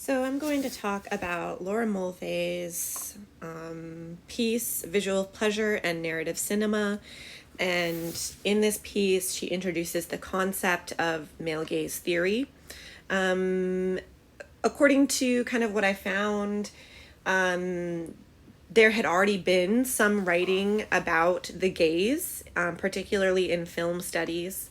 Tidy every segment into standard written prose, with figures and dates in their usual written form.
So I'm going to talk about Laura Mulvey's piece, Visual Pleasure and Narrative Cinema. And in this piece, she introduces the concept of male gaze theory. According to kind of what I found, there had already been some writing about the gaze, particularly in film studies.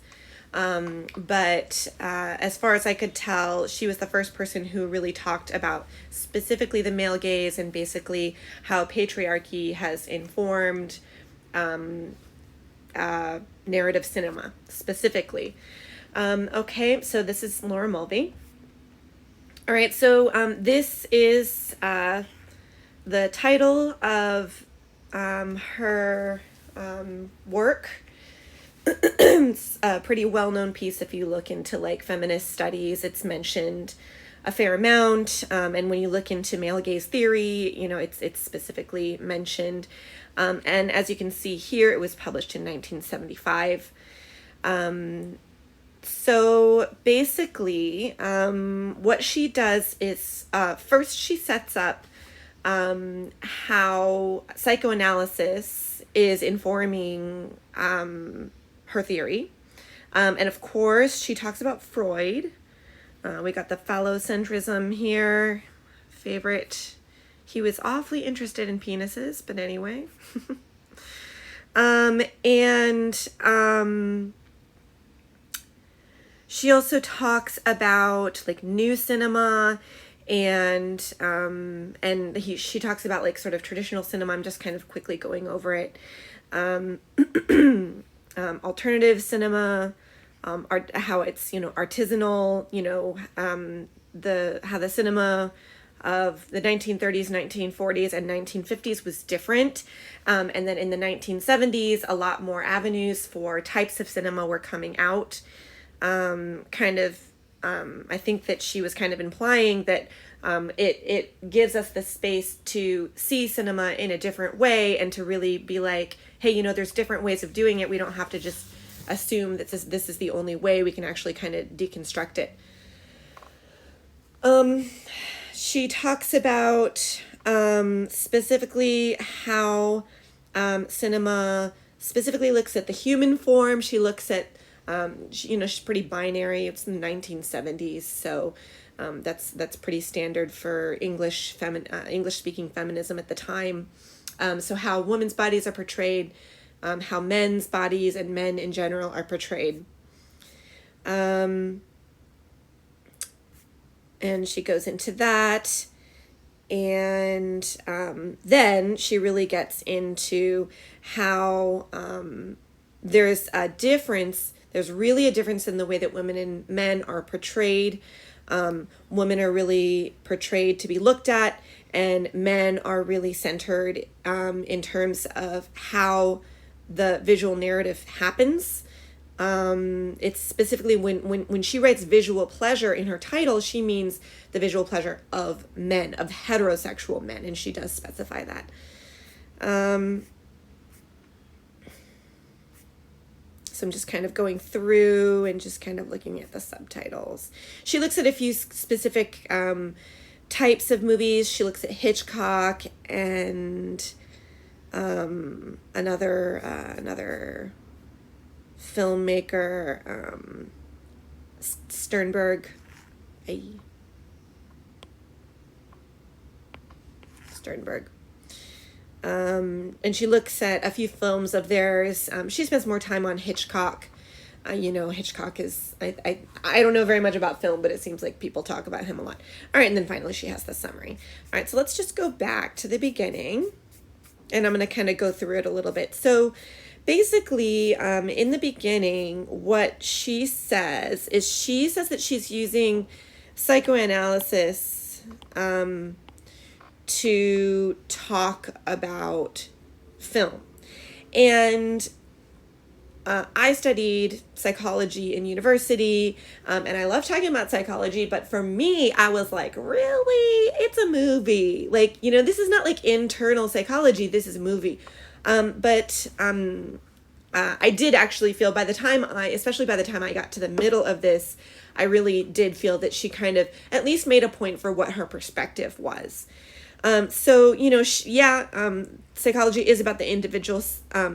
But as far as I could tell, she was the first person who really talked about specifically the male gaze and basically how patriarchy has informed narrative cinema specifically. Okay, so this is Laura Mulvey. All right, so this is the title of her work. It's a pretty well-known piece. If you look into like feminist studies, it's mentioned a fair amount, and when you look into male gaze theory, it's specifically mentioned, and as you can see here, it was published in 1975. So basically, what she does is first she sets up how psychoanalysis is informing her theory. And of course, she talks about Freud. We got the phallocentrism here. Favorite. He was awfully interested in penises, but anyway. She also talks about like new cinema and she talks about like sort of traditional cinema. I'm just kind of quickly going over it. Alternative cinema, how it's artisanal, how the cinema of the 1930s, 1940s, and 1950s was different, and then in the 1970s, a lot more avenues for types of cinema were coming out. I think that she was kind of implying that it gives us the space to see cinema in a different way and to really be like, hey, there's different ways of doing it. We don't have to just assume that this is the only way. We can actually kind of deconstruct it. She talks about specifically how cinema specifically looks at the human form. She looks at she's pretty binary. It's in the 1970s, so that's pretty standard for English speaking feminism at the time. So how women's bodies are portrayed, how men's bodies and men in general are portrayed. And she goes into that. And then she really gets into how there's a difference. There's really a difference in the way that women and men are portrayed. Women are really portrayed to be looked at, and men are really centered in terms of how the visual narrative happens. It's specifically when she writes visual pleasure in her title, she means the visual pleasure of men, of heterosexual men, and she does specify that. So I'm just kind of going through and just kind of looking at the subtitles. She looks at a few specific types of movies. She looks at Hitchcock and another filmmaker, Sternberg. Sternberg. And she looks at a few films of theirs. She spends more time on Hitchcock. Hitchcock is, I don't know very much about film, but it seems like people talk about him a lot. All right, and then finally she has the summary. All right, so let's just go back to the beginning, and I'm going to kind of go through it a little bit. So basically, in the beginning, what she says that she's using psychoanalysis to talk about film. And I studied psychology in university, and I love talking about psychology, but for me, I was like, really? It's a movie. Like, this is not like internal psychology, this is a movie. But I did actually feel especially by the time I got to the middle of this, I really did feel that she kind of at least made a point for what her perspective was. So, psychology is about the individual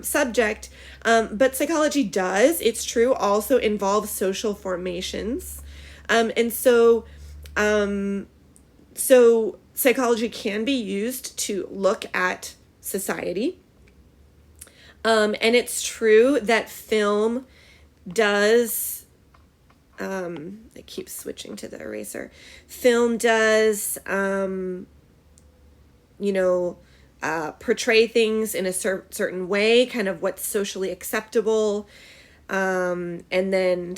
subject, but psychology does, it's true, also involve social formations. So psychology can be used to look at society. And it's true that film does, it keeps switching to the eraser. Film does, portray things in a certain way, kind of what's socially acceptable. And then,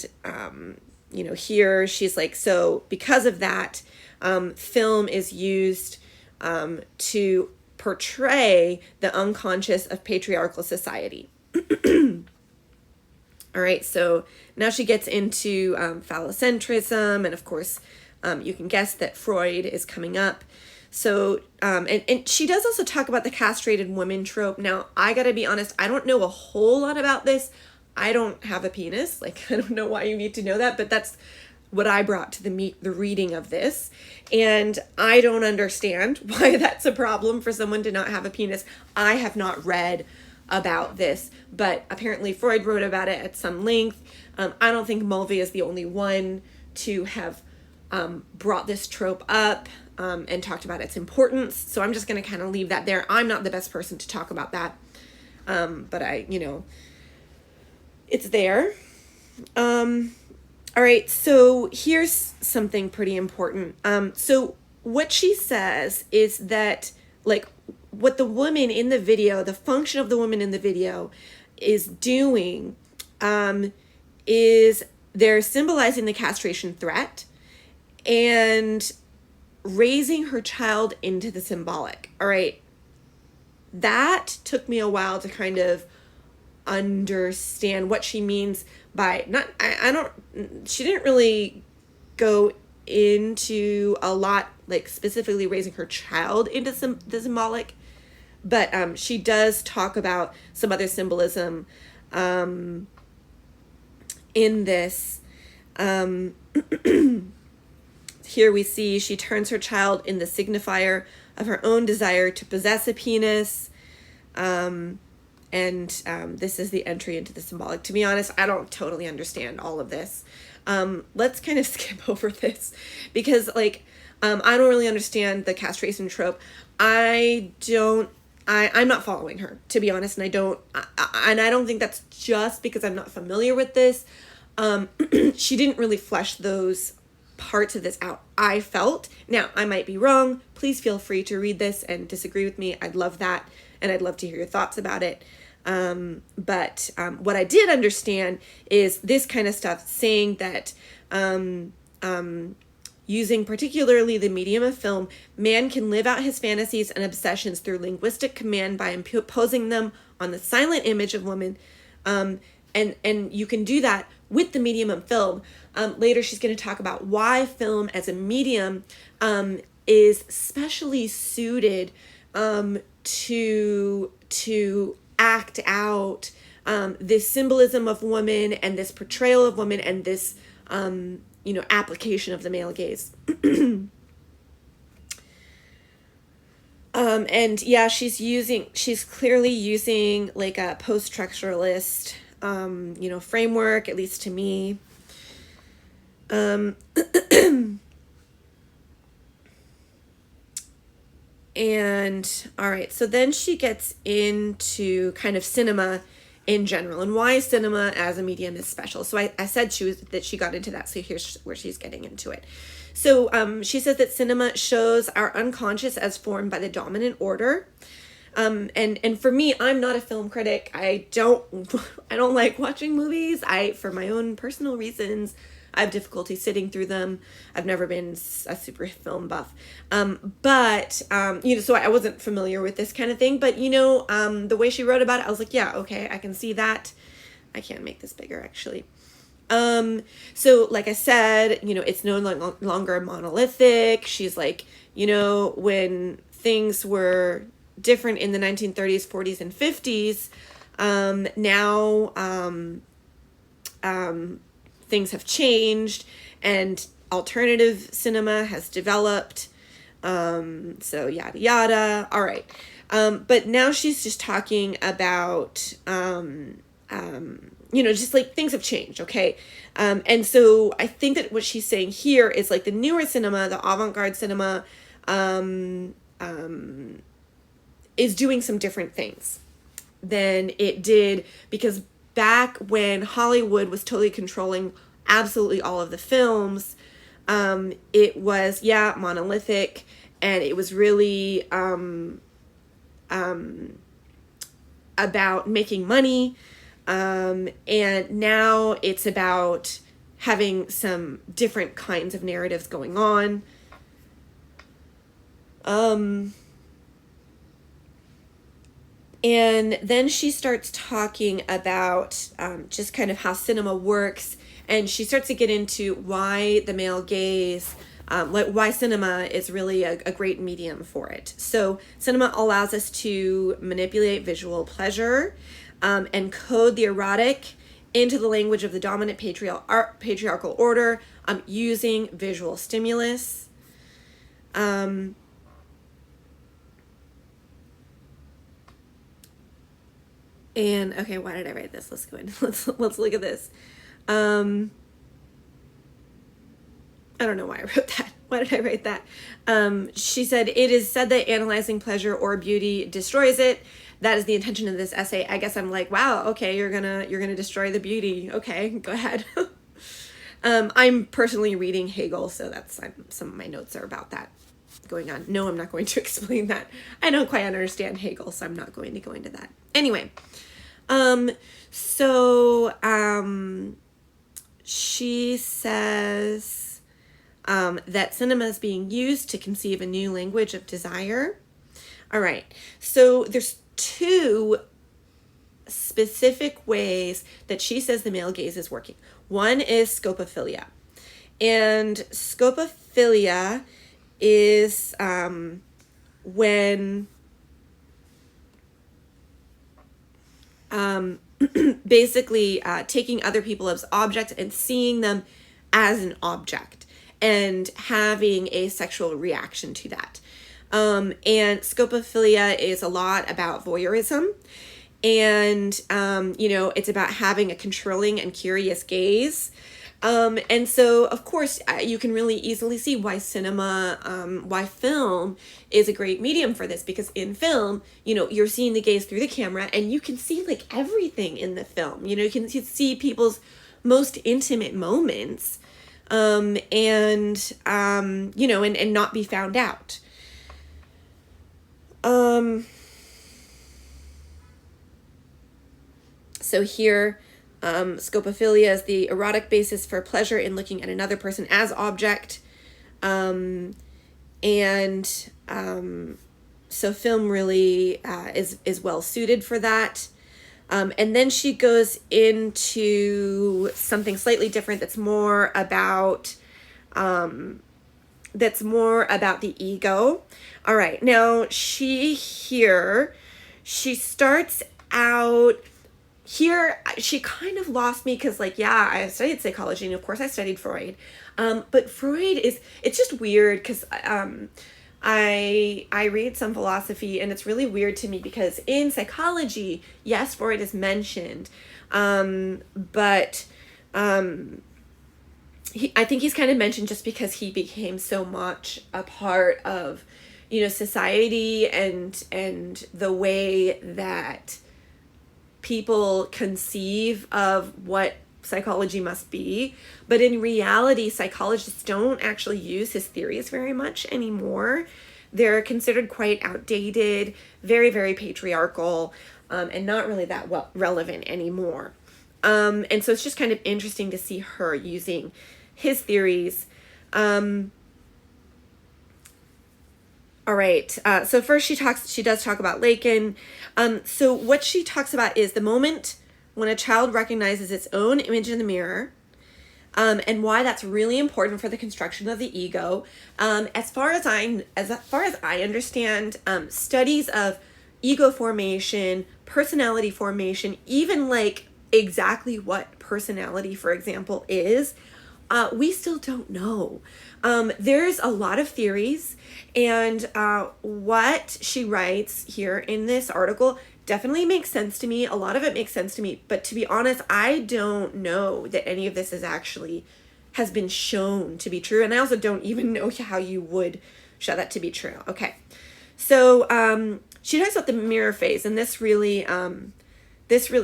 here she's like, so because of that, film is used to portray the unconscious of patriarchal society. All right, so now she gets into phallocentrism, and of course, you can guess that Freud is coming up. So, and she does also talk about the castrated woman trope. Now, I gotta be honest, I don't know a whole lot about this. I don't have a penis. Like, I don't know why you need to know that, but that's what I brought to the reading of this. And I don't understand why that's a problem for someone to not have a penis. I have not read about this, but apparently Freud wrote about it at some length. I don't think Mulvey is the only one to have brought this trope up and talked about its importance. So I'm just going to kind of leave that there. I'm not the best person to talk about that. But it's there. All right, so here's something pretty important. So what she says is that, like, what the woman in the video, the function of the woman in the video is doing, is they're symbolizing the castration threat and raising her child into the symbolic. All right, that took me a while to kind of understand what she means by she didn't really go into a lot, like specifically raising her child into the symbolic, but she does talk about some other symbolism in this. Here we see she turns her child in the signifier of her own desire to possess a penis. This is the entry into the symbolic. To be honest, I don't totally understand all of this. Let's kind of skip over this because, I don't really understand the castration trope. I'm not following her, to be honest, and I don't think that's just because I'm not familiar with this. She didn't really flesh those parts of this out, I felt. Now, I might be wrong. Please feel free to read this and disagree with me. I'd love that, and I'd love to hear your thoughts about it. But what I did understand is this kind of stuff, saying that using particularly the medium of film, man can live out his fantasies and obsessions through linguistic command by imposing them on the silent image of woman. And you can do that with the medium of film. Later, she's going to talk about why film as a medium is specially suited to act out this symbolism of woman and this portrayal of woman and this application of the male gaze. And yeah, she's clearly using like a post-structuralist framework, at least to me. And all right, so then she gets into kind of cinema in general and why cinema as a medium is special. So I said she got into that. So here's where she's getting into it. So she says that cinema shows our unconscious as formed by the dominant order. And for me, I'm not a film critic. I don't like watching movies. For my own personal reasons, I have difficulty sitting through them. I've never been a super film buff. So I wasn't familiar with this kind of thing, but the way she wrote about it, I was like, yeah, okay, I can see that. I can't make this bigger actually. So like I said, it's no longer monolithic. She's like, when things were different in the 1930s, 40s, and 50s, Now things have changed and alternative cinema has developed. So yada yada. All right. But now she's just talking about, just like things have changed. Okay. And so I think that what she's saying here is like the newer cinema, the avant-garde cinema, is doing some different things than it did, because back when Hollywood was totally controlling absolutely all of the films, it was, monolithic, and it was really about making money, and now it's about having some different kinds of narratives going on. And then she starts talking about just kind of how cinema works, and she starts to get into why the male gaze, like why cinema is really a great medium for it. So cinema allows us to manipulate visual pleasure, and code the erotic into the language of the dominant patriarchal order, using visual stimulus. And okay, why did I write this? Let's go in. Let's look at this. I don't know why I wrote that. Why did I write that? She said, it is said that analyzing pleasure or beauty destroys it. That is the intention of this essay. I guess I'm like, wow, okay, you're gonna destroy the beauty. Okay, go ahead. I'm personally reading Hegel, so some of my notes are about that going on. No, I'm not going to explain that. I don't quite understand Hegel, so I'm not going to go into that. Anyway, she says that cinema is being used to conceive a new language of desire. All right, so there's two specific ways that she says the male gaze is working. One is scopophilia. And scopophilia is when basically taking other people as objects and seeing them as an object and having a sexual reaction to that. And scopophilia is a lot about voyeurism. And, it's about having a controlling and curious gaze. And so, of course, you can really easily see why why film is a great medium for this, because in film, you're seeing the gaze through the camera and you can see like everything in the film. You can see people's most intimate moments, and not be found out. So here, scopophilia is the erotic basis for pleasure in looking at another person as object. So film really is well suited for that. And then she goes into something slightly different that's more about the ego. All right, now she starts out. Here, she kind of lost me because, I studied psychology, and of course I studied Freud. But Freud it's just weird because I read some philosophy, and it's really weird to me because in psychology, yes, Freud is mentioned, but I think he's kind of mentioned just because he became so much a part of, society and the way that people conceive of what psychology must be. But in reality, psychologists don't actually use his theories very much anymore. They're considered quite outdated, very, very patriarchal, and not really that relevant anymore. And so it's just kind of interesting to see her using his theories. All right. So first she does talk about Lacan. So what she talks about is the moment when a child recognizes its own image in the mirror, and why that's really important for the construction of the ego. As far as I understand, studies of ego formation, personality formation, even like exactly what personality, for example, is, we still don't know. There's a lot of theories, and what she writes here in this article definitely makes sense to me. A lot of it makes sense to me, but to be honest, I don't know that any of this is actually has been shown to be true, and I also don't even know how you would show that to be true. Okay, so she talks about the mirror phase, and this really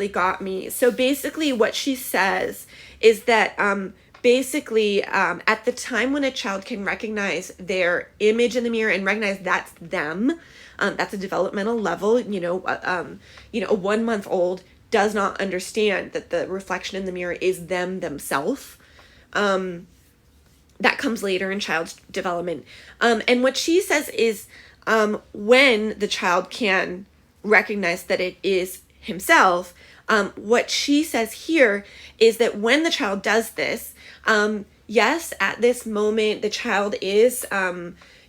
got me. So basically, what she says is that basically at the time when a child can recognize their image in the mirror and recognize that's them, that's a developmental level. A 1 month old does not understand that the reflection in the mirror is them themselves. That comes later in child's development. And what she says is when the child can recognize that it is himself, what she says here is that when the child does this, yes, at this moment, the child is,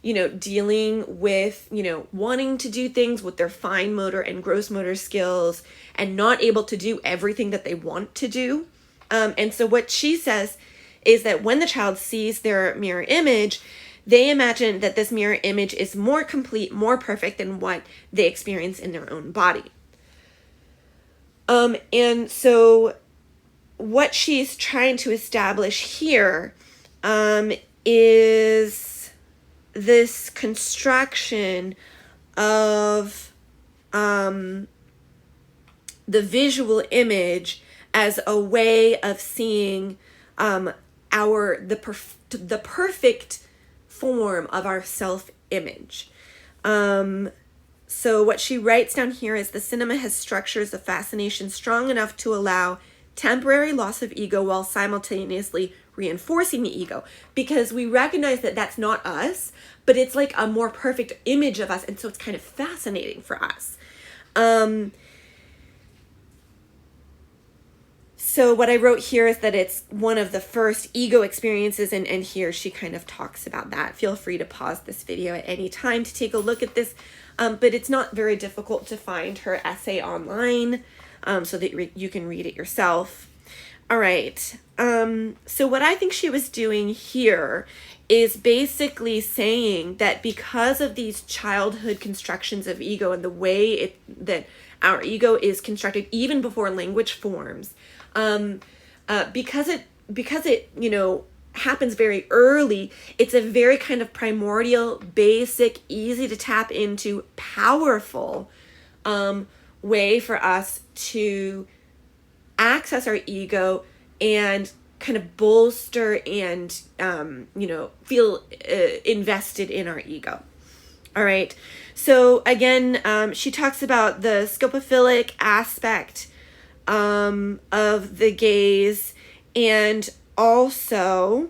dealing with, wanting to do things with their fine motor and gross motor skills and not able to do everything that they want to do. And so what she says is that when the child sees their mirror image, they imagine that this mirror image is more complete, more perfect than what they experience in their own body. And so what she's trying to establish here is this construction of the visual image as a way of seeing the perfect form of our self-image. So what she writes down here is the cinema has structures of fascination strong enough to allow temporary loss of ego while simultaneously reinforcing the ego, because we recognize that that's not us, but it's like a more perfect image of us, and so it's kind of fascinating for us. So what I wrote here is that it's one of the first ego experiences, and here she kind of talks about that. Feel free to pause this video at any time to take a look at this, but it's not very difficult to find her essay online so that you can read it yourself. All right, so what I think she was doing here is basically saying that because of these childhood constructions of ego and the way that our ego is constructed even before language forms, because it happens very early, it's a very kind of primordial, basic, easy to tap into, powerful way for us to access our ego and kind of bolster and feel invested in our ego. All right, so again, she talks about the scopophilic aspect of the gaze, and also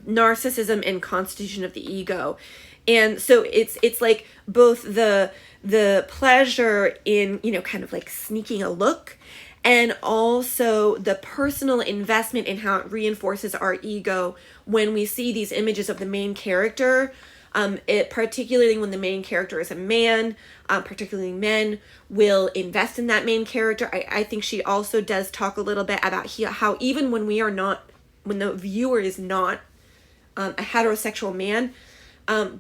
narcissism and constitution of the ego. And so it's like both the pleasure in kind of like sneaking a look, and also the personal investment in how it reinforces our ego when we see these images of the main character. Particularly when the main character is a man, particularly men will invest in that main character. I think she also does talk a little bit about how even when when the viewer is not a heterosexual man,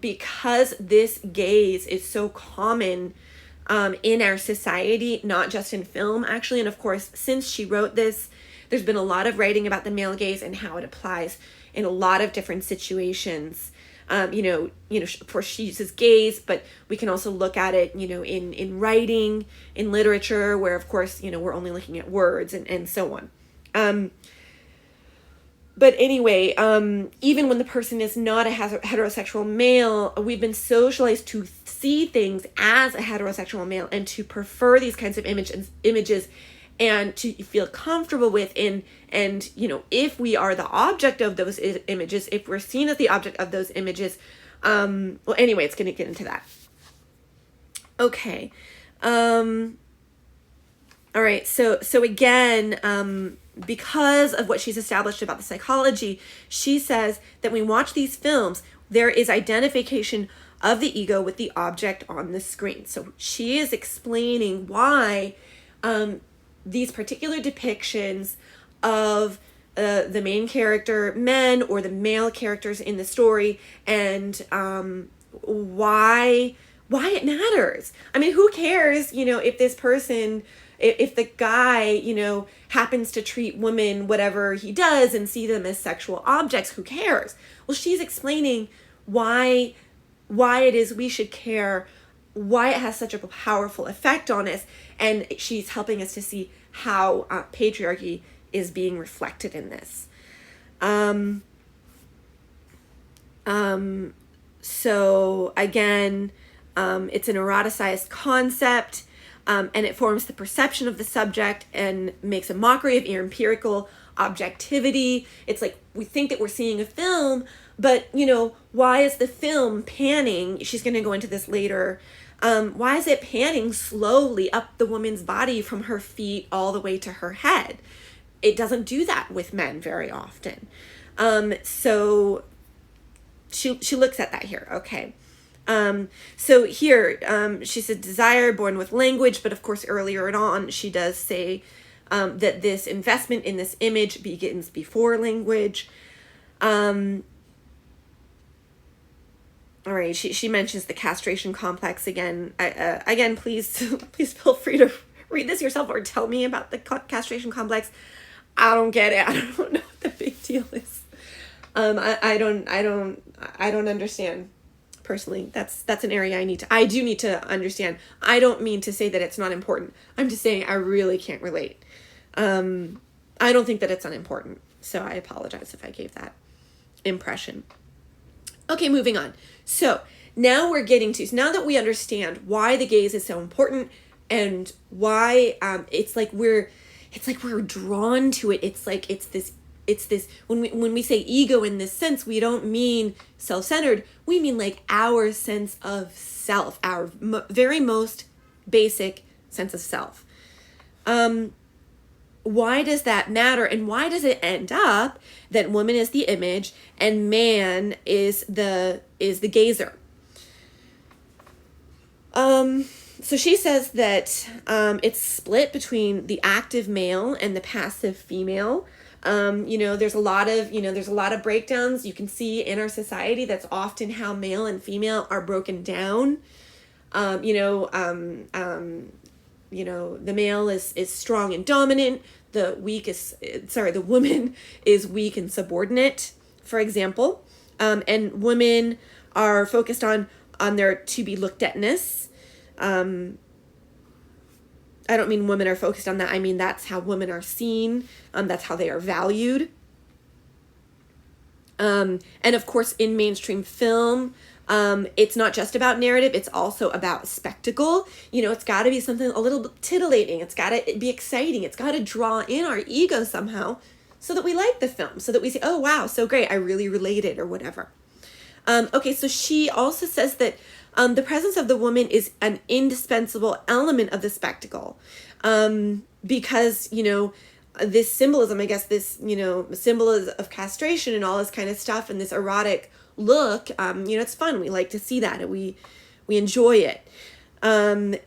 because this gaze is so common in our society, not just in film actually. And of course, since she wrote this, there's been a lot of writing about the male gaze and how it applies in a lot of different situations. Of course she uses gaze, but we can also look at it, in writing, in literature, where of course, we're only looking at words and so on. But anyway, even when the person is not a heterosexual male, we've been socialized to see things as a heterosexual male and to prefer these kinds of images and to feel comfortable with and if we are the object of those images, if we're seen as the object of those images, anyway, it's going to get into that. Okay. All right. So again, because of what she's established about the psychology, she says that when we watch these films, there is identification of the ego with the object on the screen. So she is explaining why these particular depictions of the main character men or the male characters in the story, and why it matters. I mean, who cares, if this person, if the guy, happens to treat women whatever he does and see them as sexual objects, who cares? Well, she's explaining why it is we should care, why it has such a powerful effect on us, and she's helping us to see how patriarchy is being reflected in this. So again, it's an eroticized concept, and it forms the perception of the subject and makes a mockery of empirical objectivity. It's like we think that we're seeing a film, but why is the film panning? She's going to go into this later. Why is it panning slowly up the woman's body from her feet all the way to her head? It doesn't do that with men very often. So she looks at that here. Okay. So here, she said desire born with language, but of course earlier on, she does say, that this investment in this image begins before language. All right. She mentions the castration complex again. Again, please feel free to read this yourself or tell me about the castration complex. I don't get it. I don't know what the big deal is. I don't understand. Personally, that's an area I do need to understand. I don't mean to say that it's not important. I'm just saying I really can't relate. I don't think that it's unimportant. So I apologize if I gave that impression. Okay, moving on. So now we're getting to, now that we understand why the gaze is so important and why it's like we're drawn to it. It's this when we say ego in this sense, we don't mean self-centered. We mean like our sense of self, our very most basic sense of self. Why does that matter? And why does it end up that woman is the image and man is the gazer? So she says that it's split between the active male and the passive female. There's a lot of breakdowns you can see in our society. That's often how male and female are broken down. The male is strong and dominant. The woman is weak and subordinate, for example. And women are focused on their to be looked at-ness. I don't mean women are focused on that. I mean, that's how women are seen. That's how they are valued. And of course, in mainstream film, it's not just about narrative. It's also about spectacle. It's got to be something a little bit titillating. It's got to be exciting. It's got to draw in our ego somehow so that we like the film, so that we say, oh, wow, so great. I really related or whatever. Okay, so she also says that the presence of the woman is an indispensable element of the spectacle, because, this symbolism, I guess this, symbolism of castration and all this kind of stuff and this erotic look, it's fun. We like to see that and we enjoy it. And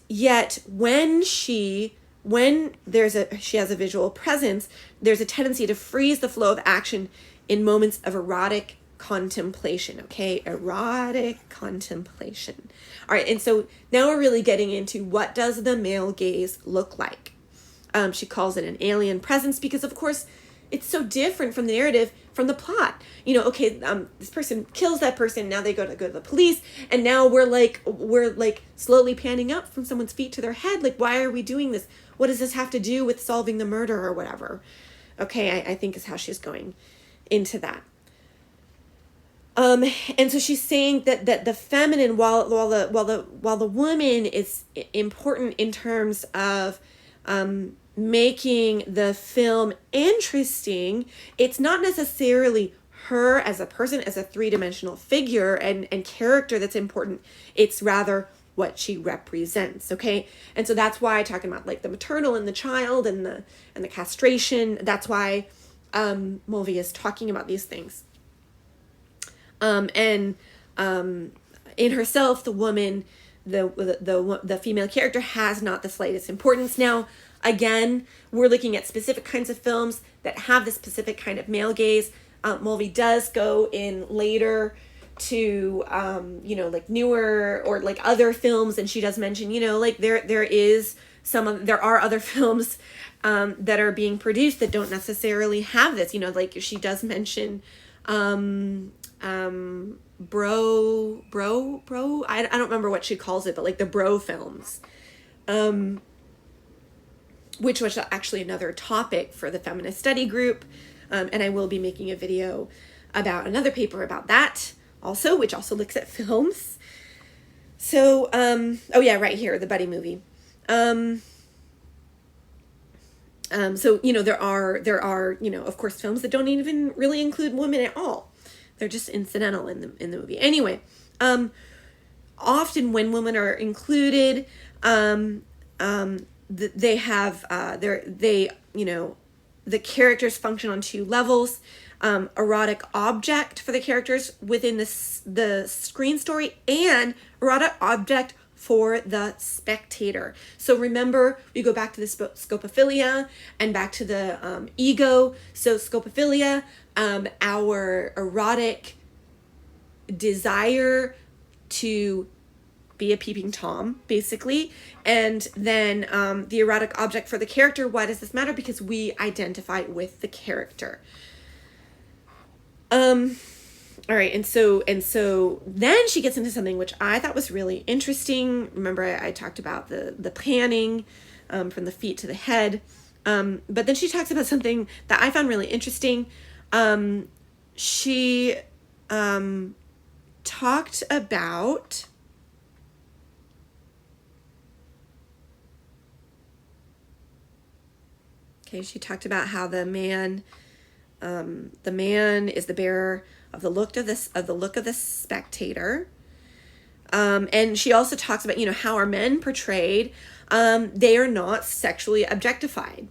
yet when she has a visual presence, there's a tendency to freeze the flow of action in moments of erotic contemplation. Okay, erotic contemplation. All right, and so now we're really getting into what does the male gaze look like. She calls it an alien presence because, of course, it's so different from the narrative, from the plot. This person kills that person. Now they go to the police, and now we're like slowly panning up from someone's feet to their head. Like, why are we doing this? What does this have to do with solving the murder or whatever? Okay, I think is how she's going into that. And so she's saying that the feminine, while the woman is important in terms of making the film interesting, it's not necessarily her as a person, as a three-dimensional figure and character that's important. It's rather what she represents. Okay. And so that's why talking about like the maternal and the child and the castration, that's why Mulvey is talking about these things. And in herself, the woman, the female character has not the slightest importance. Now, again, we're looking at specific kinds of films that have this specific kind of male gaze. Mulvey does go in later to, like newer or like other films. And she does mention, like there are other films that are being produced that don't necessarily have this, like she does mention bro, I don't remember what she calls it, but like the bro films, which was actually another topic for the feminist study group. And I will be making a video about another paper about that also, which also looks at films. So, oh yeah, right here, the buddy movie. So, there are, of course, films that don't even really include women at all. They're just incidental in the movie. Anyway, often when women are included, they have, the characters function on two levels. Erotic object for the characters within the screen story, and erotic object for the spectator. So remember, we go back to the scopophilia and back to the ego. So scopophilia, our erotic desire to be a peeping Tom, basically. And then the erotic object for the character, why does this matter? Because we identify with the character. All right, and so then she gets into something which I thought was really interesting. Remember, I talked about the panning from the feet to the head. But then she talks about something that I found really interesting. She talked about how the man is the bearer of the look of the spectator. And she also talks about, how are men portrayed? They are not sexually objectified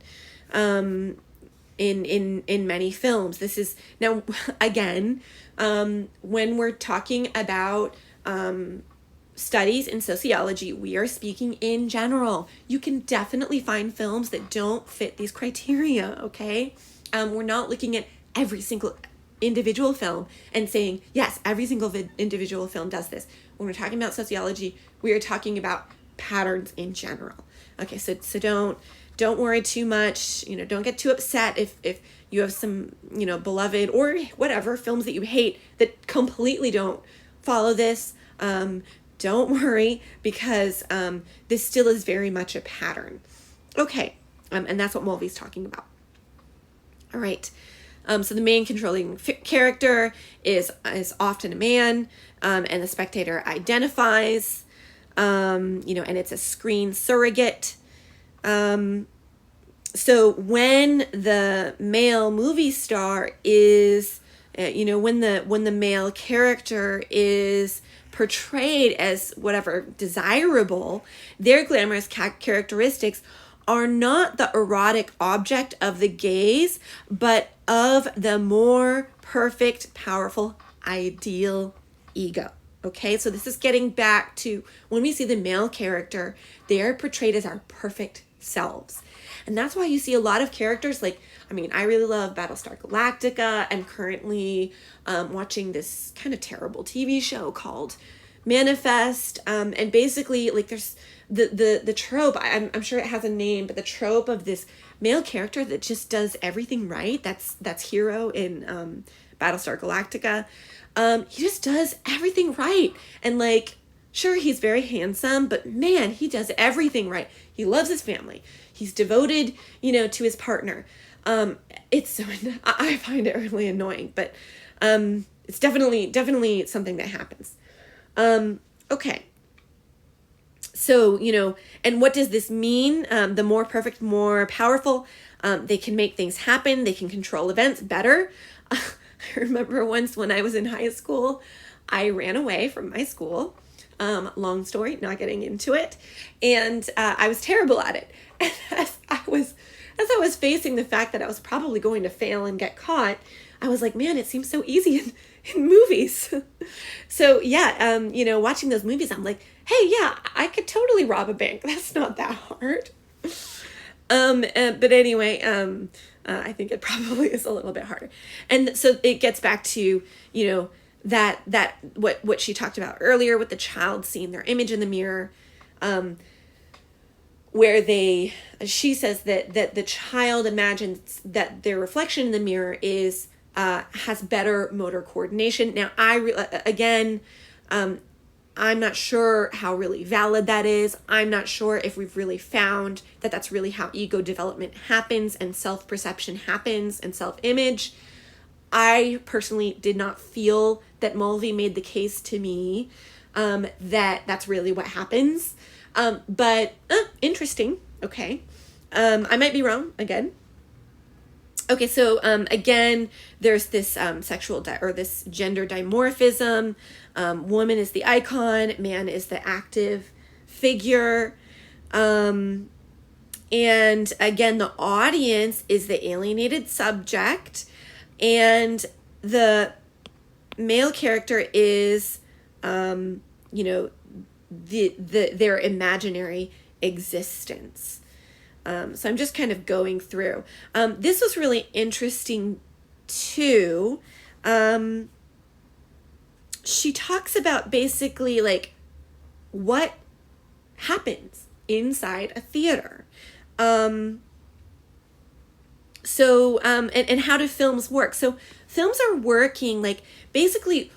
in many films. This is now, again, when we're talking about studies in sociology, we are speaking in general. You can definitely find films that don't fit these criteria, okay? We're not looking at every single individual film and saying, yes, every single individual film does this. When we're talking about sociology, we are talking about patterns in general. Okay, so don't worry too much. Don't get too upset if you have some, beloved or whatever films that you hate that completely don't follow this. Don't worry, because this still is very much a pattern. Okay, and that's what Mulvey's talking about. All right. So the main controlling character is often a man, and the spectator identifies, and it's a screen surrogate. So when the male movie star is, when the male character is portrayed as whatever desirable, their glamorous characteristics are not the erotic object of the gaze, but of the more perfect, powerful, ideal ego. Okay, so this is getting back to when we see the male character, they are portrayed as our perfect selves. And that's why you see a lot of characters I really love Battlestar Galactica. I'm currently watching this kind of terrible TV show called Manifest. And basically, there's the trope, I'm sure it has a name, but the trope of this male character that just does everything right, that's Hero in Battlestar Galactica. He just does everything right. And sure, he's very handsome, but man, he does everything right. He loves his family. He's devoted, to his partner. It's so, I find it really annoying, but it's definitely something that happens. Okay. So, and what does this mean? The more perfect, more powerful, they can make things happen. They can control events better. I remember once when I was in high school, I ran away from my school Long story, not getting into it. And I was terrible at it. And as I was facing the fact that I was probably going to fail and get caught, I was like, man, it seems so easy in movies. So yeah, watching those movies, I'm like, hey, yeah, I could totally rob a bank. That's not that hard. But anyway, I think it probably is a little bit harder. And so it gets back to, that what she talked about earlier with the child seeing their image in the mirror, where she says that the child imagines that their reflection in the mirror has better motor coordination. Now, I'm not sure how really valid that is. I'm not sure if we've really found that that's really how ego development happens and self-perception happens and self-image. I personally did not feel that Mulvey made the case to me that that's really what happens. But interesting. Okay. I might be wrong again. Okay, so again, there's this this gender dimorphism. Woman is the icon, man is the active figure. And again, the audience is the alienated subject, and the male character is, their imaginary existence. So I'm just kind of going through. This was really interesting too. She talks about basically like what happens inside a theater. And how do films work? So films are working like basically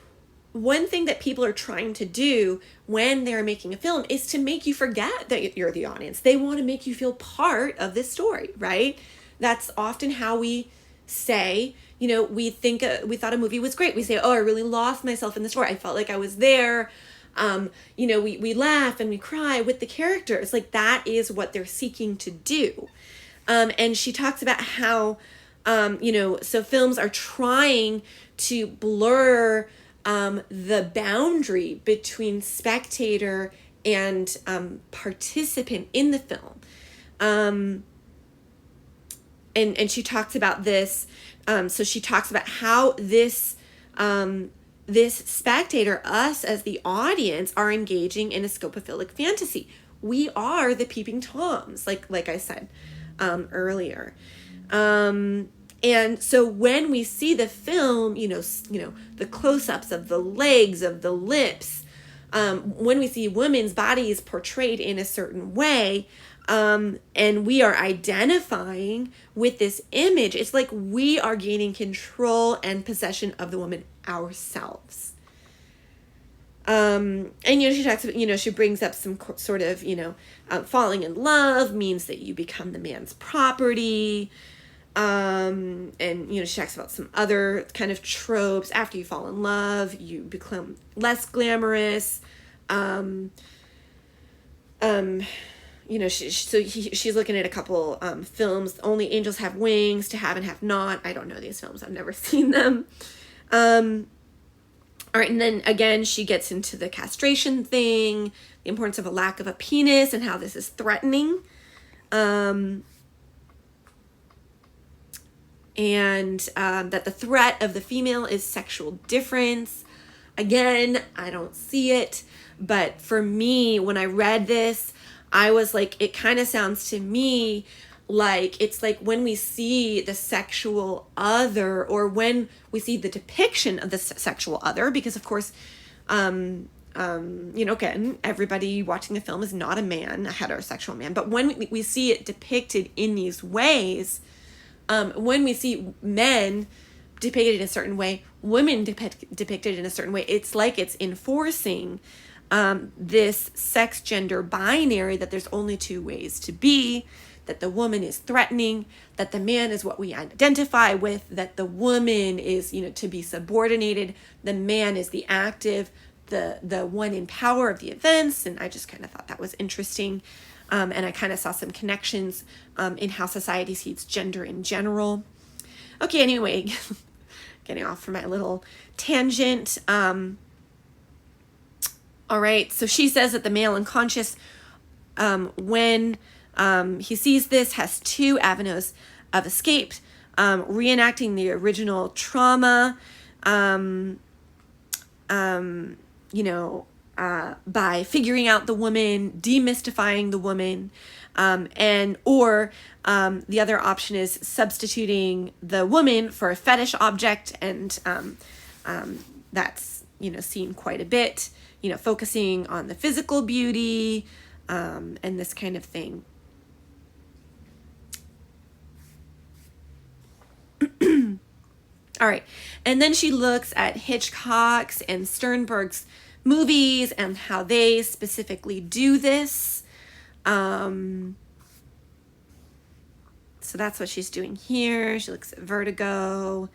one thing that people are trying to do when they're making a film is to make you forget that you're the audience. They want to make you feel part of this story, right? That's often how we say, we thought a movie was great. We say, oh, I really lost myself in the story. I felt like I was there. We laugh and we cry with the characters. Like that is what they're seeking to do. And she talks about how, so films are trying to blur the boundary between spectator and participant in the film. And she talks about this. So she talks about how this spectator, us as the audience, are engaging in a scopophilic fantasy. We are the peeping toms, like I said earlier. And so when we see the film, the close-ups of the legs, of the lips, when we see women's bodies portrayed in a certain way, and we are identifying with this image, it's like we are gaining control and possession of the woman ourselves. And, she talks about, she brings up some sort of, falling in love means that you become the man's property. And, she talks about some other kind of tropes. After you fall in love, you become less glamorous. She's looking at a couple films. Only Angels Have Wings, To Have and Have Not. I don't know these films. I've never seen them. All right, and then again, she gets into the castration thing, the importance of a lack of a penis, and how this is threatening. And that the threat of the female is sexual difference. Again, I don't see it, but for me, when I read this, I was like, it kind of sounds to me like it's like when we see the sexual other, or when we see the depiction of the sexual other, because of course, again, everybody watching the film is not a man, a heterosexual man, but when we see it depicted in these ways, when we see men depicted in a certain way, women depicted in a certain way, it's like it's enforcing this sex gender binary that there's only two ways to be, that the woman is threatening, that the man is what we identify with, that the woman is, to be subordinated, the man is the active, the one in power of the events. And I just kind of thought that was interesting. And I kind of saw some connections in how society sees gender in general. Okay, anyway, getting off from my little tangent. All right, so she says that the male unconscious, when he sees this, has two avenues of escape, reenacting the original trauma, by figuring out the woman, demystifying the woman, and or the other option is substituting the woman for a fetish object, and that's seen quite a bit. Focusing on the physical beauty, and this kind of thing. All right, and then she looks at Hitchcock's and Sternberg's movies and how they specifically do this. So that's what she's doing here. She looks at Vertigo.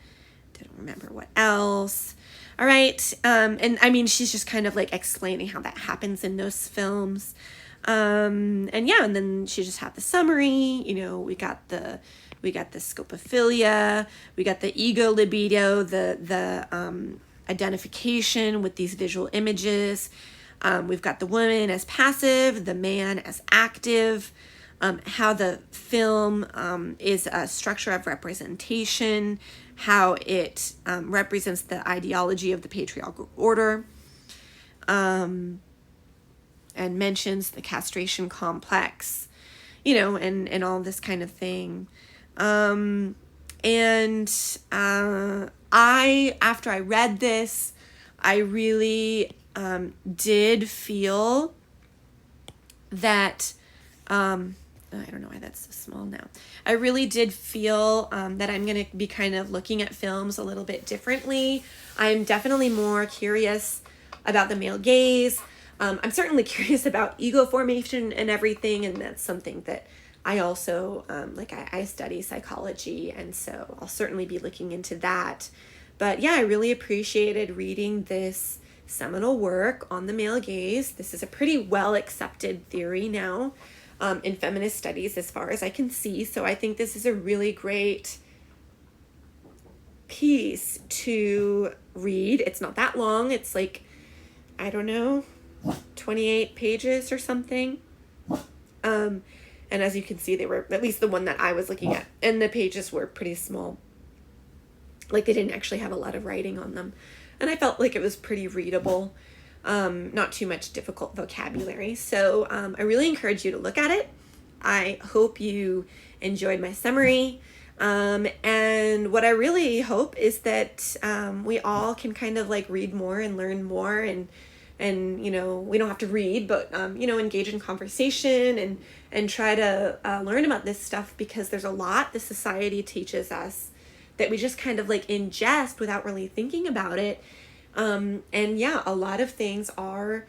Didn't remember what else. All right, and I mean, she's just kind of like explaining how that happens in those films. And then she just had the summary. We got the scopophilia, we got the ego libido, the identification with these visual images. We've got the woman as passive, the man as active, how the film is a structure of representation, how it represents the ideology of the patriarchal order, and mentions the castration complex, and all this kind of thing. After I read this, I really did feel that, I don't know why that's so small now. I really did feel that I'm going to be kind of looking at films a little bit differently. I'm definitely more curious about the male gaze. I'm certainly curious about ego formation and everything, and that's something that I also, I study psychology, and so I'll certainly be looking into that. But yeah, I really appreciated reading this seminal work on the male gaze. This is a pretty well accepted theory now in feminist studies as far as I can see. So I think this is a really great piece to read. It's not that long. It's 28 pages or something. And as you can see, they were, at least the one that I was looking at, and the pages were pretty small. They didn't actually have a lot of writing on them. And I felt like it was pretty readable, not too much difficult vocabulary. So I really encourage you to look at it. I hope you enjoyed my summary. And what I really hope is that we all can kind of read more and learn more, and we don't have to read, but engage in conversation and try to learn about this stuff, because there's a lot the society teaches us that we just kind of ingest without really thinking about it. A lot of things are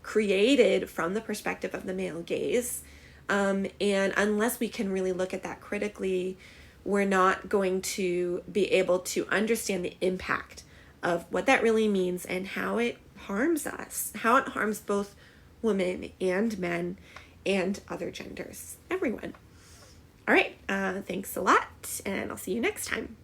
created from the perspective of the male gaze. And unless we can really look at that critically, we're not going to be able to understand the impact of what that really means and how it harms us, how it harms both women and men and other genders, everyone. All right, thanks a lot, and I'll see you next time.